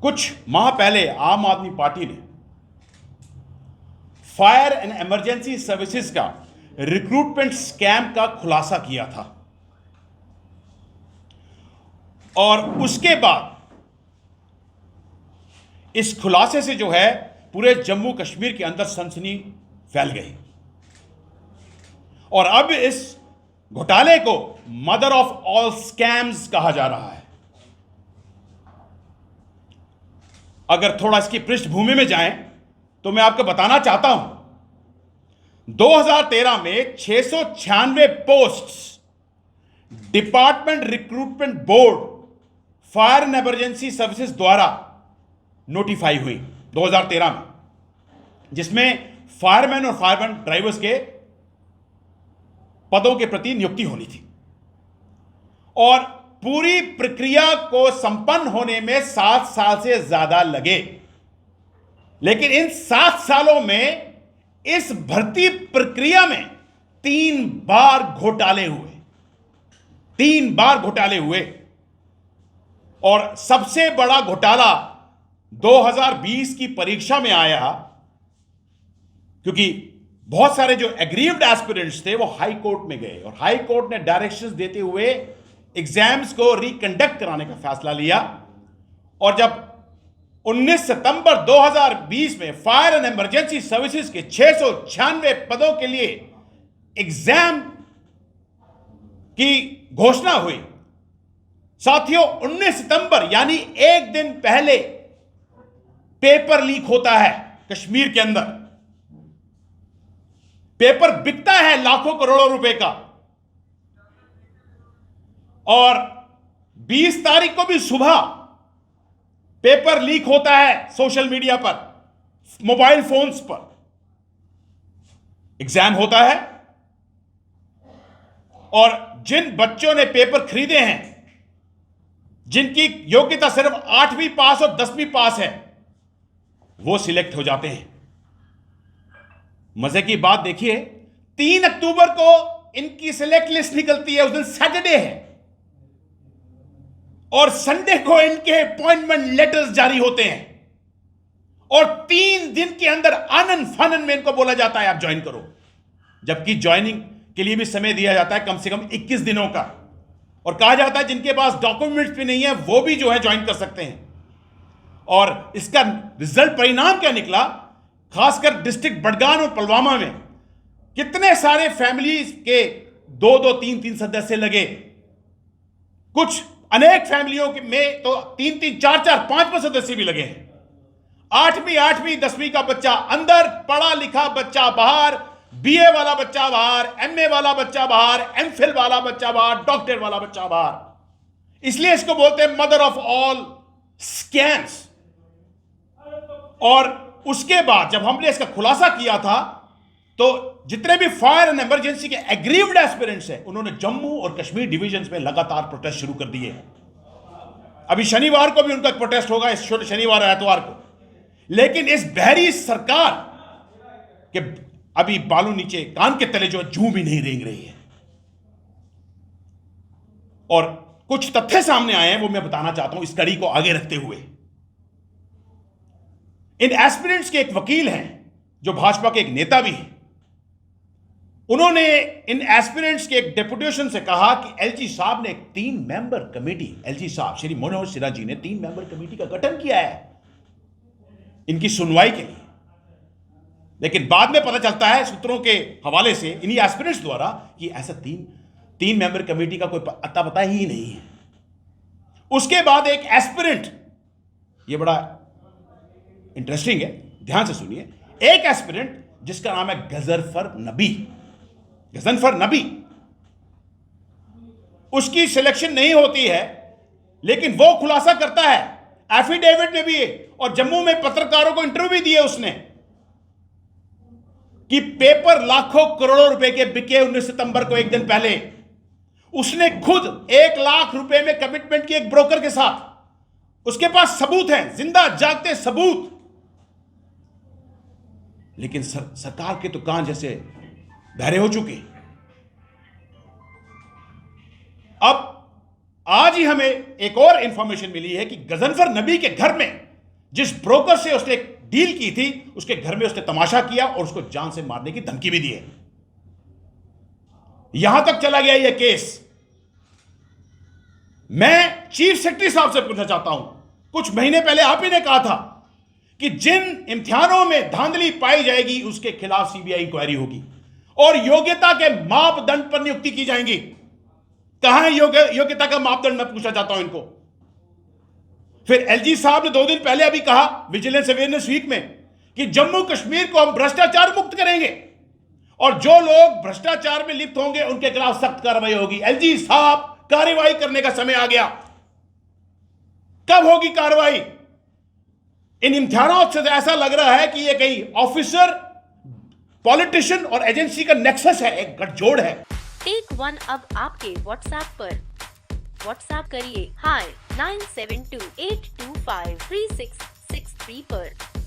कुछ माह पहले आम आदमी पार्टी ने फायर एंड इमरजेंसी सर्विसेज का रिक्रूटमेंट स्कैम का खुलासा किया था और उसके बाद इस खुलासे से जो है पूरे जम्मू कश्मीर के अंदर सनसनी फैल गई और अब इस घोटाले को मदर ऑफ ऑल स्कैम्स कहा जा रहा है। अगर थोड़ा इसकी पृष्ठभूमि में जाएं तो मैं आपको बताना चाहता हूं 2013 में 696 posts department recruitment board fire and emergency services द्वारा नोटिफाई हुई 2013 में, जिसमें फायरमैन और फायरमैन ड्राइवर्स के पदों के प्रति नियुक्ति होनी थी और पूरी प्रक्रिया को संपन्न होने में 7 साल से ज्यादा लगे। लेकिन इन 7 सालों में इस भर्ती प्रक्रिया में 3 बार घोटाले हुए और सबसे बड़ा घोटाला 2020 की परीक्षा में आया, क्योंकि बहुत सारे जो एग्रीव्ड एस्पिरेंट्स थे वो हाई कोर्ट में गए और हाई कोर्ट ने डायरेक्शंस देते हुए एग्जाम्स को रिकंडक्ट कराने का फैसला लिया। और जब 19 सितंबर 2020 में फायर एंड इमरजेंसी सर्विसेज के 696 पदों के लिए एग्जाम की घोषणा हुई, साथियों 19 सितंबर यानी एक दिन पहले पेपर लीक होता है कश्मीर के अंदर। पेपर बिकता है लाखों करोड़ों रुपए का और 20 तारीख को भी सुबह पेपर लीक होता है सोशल मीडिया पर, मोबाइल फोन्स पर। एग्जाम होता है और जिन बच्चों ने पेपर खरीदे हैं, जिनकी योग्यता सिर्फ 8वीं पास और 10वीं पास है, वो सिलेक्ट हो जाते हैं। मजे की बात देखिए, 3 अक्टूबर को इनकी सिलेक्ट लिस्ट निकलती है, उस दिन सैटरडे है और संडे को इनके अपॉइंटमेंट लेटर्स जारी होते हैं और 3 दिन के अंदर आनन फानन में इनको बोला जाता है आप ज्वाइन करो, जबकि ज्वाइनिंग के लिए भी समय दिया जाता है कम से कम 21 दिनों का और कहा जाता है जिनके पास डॉक्यूमेंट्स भी नहीं है वो भी जो है ज्वाइन कर सकते हैं। और इसका रिजल्ट परिणाम क्या निकला, खासकर डिस्ट्रिक्ट बडगाम और पुलवामा में कितने सारे फैमिलीज के 2-2, 3-3 सदस्य लगे, कुछ अनेक फैमिलियों में तो 3-3, 4-4, 5 सदस्य भी लगे हैं। 8वीं 10वीं का बच्चा अंदर, पढ़ा लिखा बच्चा बाहर, बीए वाला बच्चा बाहर, एमए वाला बच्चा बाहर, एमफिल वाला बच्चा बाहर, डॉक्टर वाला बच्चा बाहर। इसलिए इसको बोलते हैं मदर ऑफ ऑल स्कैम्स। और उसके बाद जब हमने इसका खुलासा किया था तो जितने भी फायर एंड इमरजेंसी के एग्रीव्ड एस्पिरेंट्स हैं उन्होंने जम्मू और कश्मीर डिवीजन में लगातार प्रोटेस्ट शुरू कर दिए। अभी शनिवार को भी उनका प्रोटेस्ट होगा, इस शनिवार और एतवार को। लेकिन इस बहरी सरकार के अभी बालू नीचे कान के तले जो जूं भी नहीं रेंग रही है और कुछ तथ्य सामने आए हैं वो मैं बताना चाहता हूं इस कड़ी को आगे रखते हुए। इन एस्पिरेंट्स के एक वकील हैं जो भाजपा के एक नेता भी हैं। उन्होंने इन एस्पिरेंट्स के एक डेपुटेशन से कहा कि एलजी साहब ने एक 3 मेंबर कमेटी, एलजी साहब श्री मनोहर सिन्हा जी ने 3 मेंबर कमेटी का गठन किया है इनकी सुनवाई के लिए। लेकिन बाद में पता चलता है सूत्रों के हवाले से इन्हीं एस्पिरेंट्स द्वारा कि ऐसा 3 मेंबर कमेटी का कोई अता पता ही नहीं है। उसके बाद एक एस्पिरेंट, ये बड़ा इंटरेस्टिंग है, ध्यान से सुनिए, एक एस्पिरेंट जिसका नाम है गजनफर नबी, उसकी सिलेक्शन नहीं होती है लेकिन वो खुलासा करता है एफिडेविट में भी और जम्मू में पत्रकारों को इंटरव्यू भी दिए उसने कि पेपर लाखों करोड़ों रुपए के बिके 19 सितंबर को, एक दिन पहले उसने खुद 1 लाख रुपए में कमिटमेंट की एक ब्रोकर के साथ। उसके पास सबूत हैं, जिंदा जागते सबूत। लेकिन सरकार के तो कान जैसे बहरे हो चुके। अब आज ही हमें एक और इंफॉर्मेशन मिली है कि गजनफर नबी के घर में जिस ब्रोकर से उसने डील की थी उसके घर में उसने तमाशा किया और उसको जान से मारने की धमकी भी दी है। यहां तक चला गया यह केस। मैं चीफ सेक्रेटरी साहब से पूछना चाहता हूं, कुछ महीने पहले आप ही ने कहा था कि जिन इम्तिहानों में धांधली पाई जाएगी उसके खिलाफ सीबीआई इंक्वायरी होगी और योग्यता के मापदंड पर नियुक्ति की जाएंगी। कहां है योग्यता का मापदंड, मैं पूछना चाहता हूं इनको। फिर एलजी साहब ने 2 दिन पहले अभी कहा विजिलेंस अवेयरनेस वीक में कि जम्मू कश्मीर को हम भ्रष्टाचार मुक्त करेंगे और जो लोग भ्रष्टाचार में लिप्त होंगे उनके खिलाफ सख्त कार्रवाई होगी। एलजी साहब, कार्रवाई करने का समय आ गया। कब होगी कार्रवाई? इन इम्तिहानों से ऐसा लग रहा है कि ये कहीं ऑफिसर, पॉलिटिशियन और एजेंसी का नेक्सस है, एक गठजोड़ है। टेक वन अब आपके व्हाट्सएप पर। व्हाट्सएप करिए हाय 9728253663 पर।